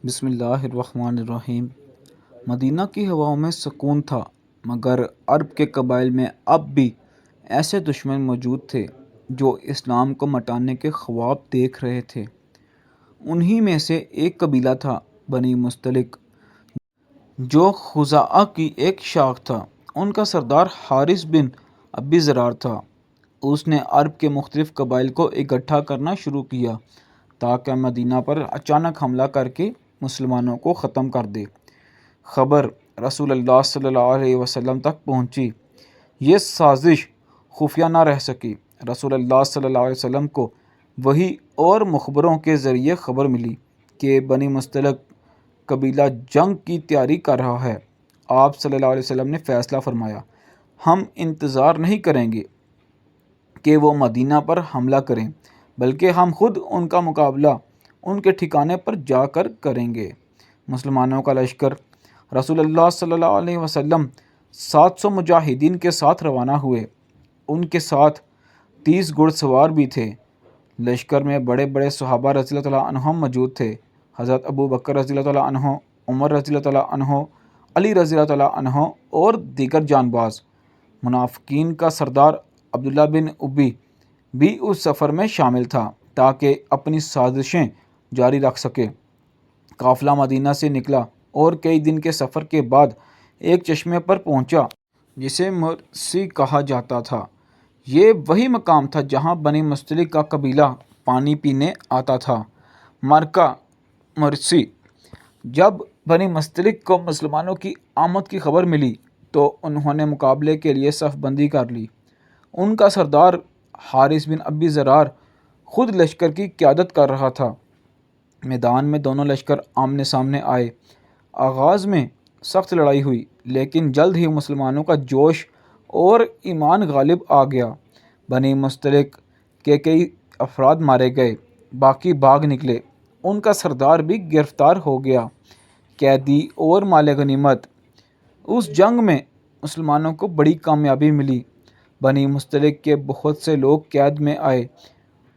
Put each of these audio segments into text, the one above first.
بسم اللہ الرحمن الرحیم۔ مدینہ کی ہواؤں میں سکون تھا، مگر عرب کے قبائل میں اب بھی ایسے دشمن موجود تھے جو اسلام کو مٹانے کے خواب دیکھ رہے تھے۔ انہی میں سے ایک قبیلہ تھا بنی مستلق، جو خزاعہ کی ایک شاخ تھا۔ ان کا سردار حارث بن ابی ضرار تھا۔ اس نے عرب کے مختلف قبائل کو اکٹھا کرنا شروع کیا تاکہ مدینہ پر اچانک حملہ کر کے مسلمانوں کو ختم کر دے۔ خبر رسول اللہ صلی اللہ علیہ وسلم تک پہنچی۔ یہ سازش خفیہ نہ رہ سکی۔ رسول اللہ صلی اللہ علیہ وسلم کو وحی اور مخبروں کے ذریعے خبر ملی کہ بنی مستلق قبیلہ جنگ کی تیاری کر رہا ہے۔ آپ صلی اللہ علیہ وسلم نے فیصلہ فرمایا، ہم انتظار نہیں کریں گے کہ وہ مدینہ پر حملہ کریں، بلکہ ہم خود ان کا مقابلہ ان کے ٹھکانے پر جا کر کریں گے۔ مسلمانوں کا لشکر رسول اللہ صلی اللہ علیہ وسلم 700 مجاہدین کے ساتھ روانہ ہوئے۔ ان کے ساتھ 30 گھڑ سوار بھی تھے۔ لشکر میں بڑے بڑے صحابہ رضی اللہ تعالیٰ عنہم موجود تھے۔ حضرت ابو بکر رضی اللہ تعالیٰ عنہ، عمر رضی اللہ تعالیٰ عنہ، علی رضی اللہ تعالیٰ عنہ اور دیگر جان باز۔ منافقین کا سردار عبداللہ بن ابی بھی اس سفر میں شامل تھا تاکہ اپنی سازشیں جاری رکھ سکے۔ قافلہ مدینہ سے نکلا اور کئی دن کے سفر کے بعد ایک چشمے پر پہنچا جسے مرسی کہا جاتا تھا۔ یہ وہی مقام تھا جہاں بنی مستلق کا قبیلہ پانی پینے آتا تھا۔ مرکہ مرسی۔ جب بنی مستلق کو مسلمانوں کی آمد کی خبر ملی تو انہوں نے مقابلے کے لیے صف بندی کر لی۔ ان کا سردار حارث بن ابی ضرار خود لشکر کی قیادت کر رہا تھا۔ میدان میں دونوں لشکر آمنے سامنے آئے۔ آغاز میں سخت لڑائی ہوئی، لیکن جلد ہی مسلمانوں کا جوش اور ایمان غالب آ گیا۔ بنی مستلق کے کئی افراد مارے گئے، باقی بھاگ نکلے۔ ان کا سردار بھی گرفتار ہو گیا۔ قیدی اور مال غنیمت۔ اس جنگ میں مسلمانوں کو بڑی کامیابی ملی۔ بنی مستلق کے بہت سے لوگ قید میں آئے۔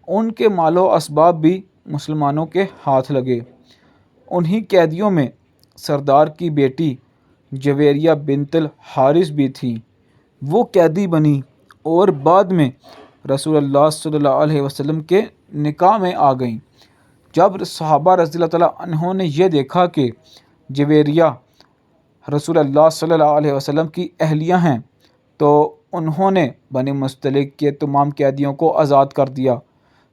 ان کے مال و اسباب بھی مسلمانوں کے ہاتھ لگے۔ انہی قیدیوں میں سردار کی بیٹی جویریہ بنت الحارث بھی تھی۔ وہ قیدی بنی اور بعد میں رسول اللہ صلی اللہ علیہ وسلم کے نکاح میں آ گئیں۔ جب صحابہ رضی اللہ تعالیٰ عنہ نے یہ دیکھا کہ جویریہ رسول اللہ صلی اللہ علیہ وسلم کی اہلیہ ہیں تو انہوں نے بنی مستلق کے تمام قیدیوں کو آزاد کر دیا۔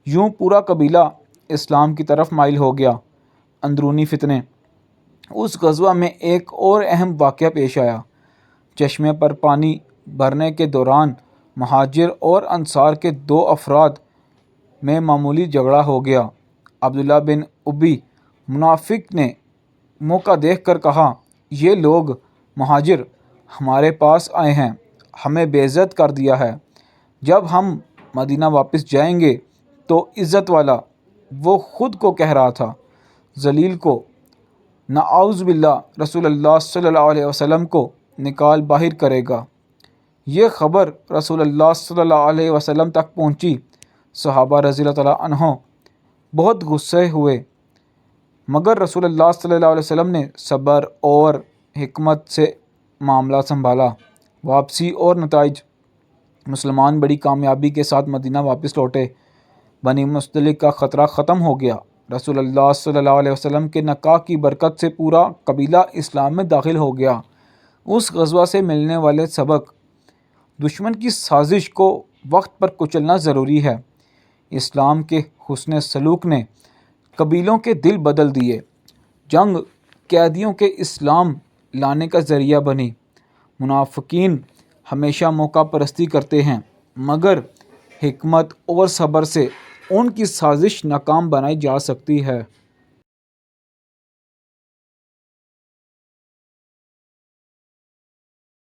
یوں پورا قبیلہ اسلام کی طرف مائل ہو گیا۔ اندرونی فتنے۔ اس غزوہ میں ایک اور اہم واقعہ پیش آیا۔ چشمے پر پانی بھرنے کے دوران مہاجر اور انصار کے 2 افراد میں معمولی جھگڑا ہو گیا۔ عبداللہ بن ابی منافق نے موقع دیکھ کر کہا، یہ لوگ مہاجر ہمارے پاس آئے ہیں، ہمیں بے عزت کر دیا ہے۔ جب ہم مدینہ واپس جائیں گے تو عزت والا، وہ خود کو کہہ رہا تھا، ذلیل کو، نعوذ باللہ، رسول اللہ صلی اللہ علیہ وسلم کو نکال باہر کرے گا۔ یہ خبر رسول اللہ صلی اللہ علیہ وسلم تک پہنچی۔ صحابہ رضی اللہ تعالیٰ عنہ بہت غصے ہوئے، مگر رسول اللہ صلی اللہ علیہ وسلم نے صبر اور حکمت سے معاملہ سنبھالا۔ واپسی اور نتائج۔ مسلمان بڑی کامیابی کے ساتھ مدینہ واپس لوٹے۔ بنی مستلق کا خطرہ ختم ہو گیا۔ رسول اللہ صلی اللہ علیہ وسلم کے نکاح کی برکت سے پورا قبیلہ اسلام میں داخل ہو گیا۔ اس غزوہ سے ملنے والے سبق: دشمن کی سازش کو وقت پر کچلنا ضروری ہے۔ اسلام کے حسن سلوک نے قبیلوں کے دل بدل دیے۔ جنگ قیدیوں کے اسلام لانے کا ذریعہ بنی۔ منافقین ہمیشہ موقع پرستی کرتے ہیں، مگر حکمت اور صبر سے ان کی سازش ناکام بنائی جا سکتی ہے۔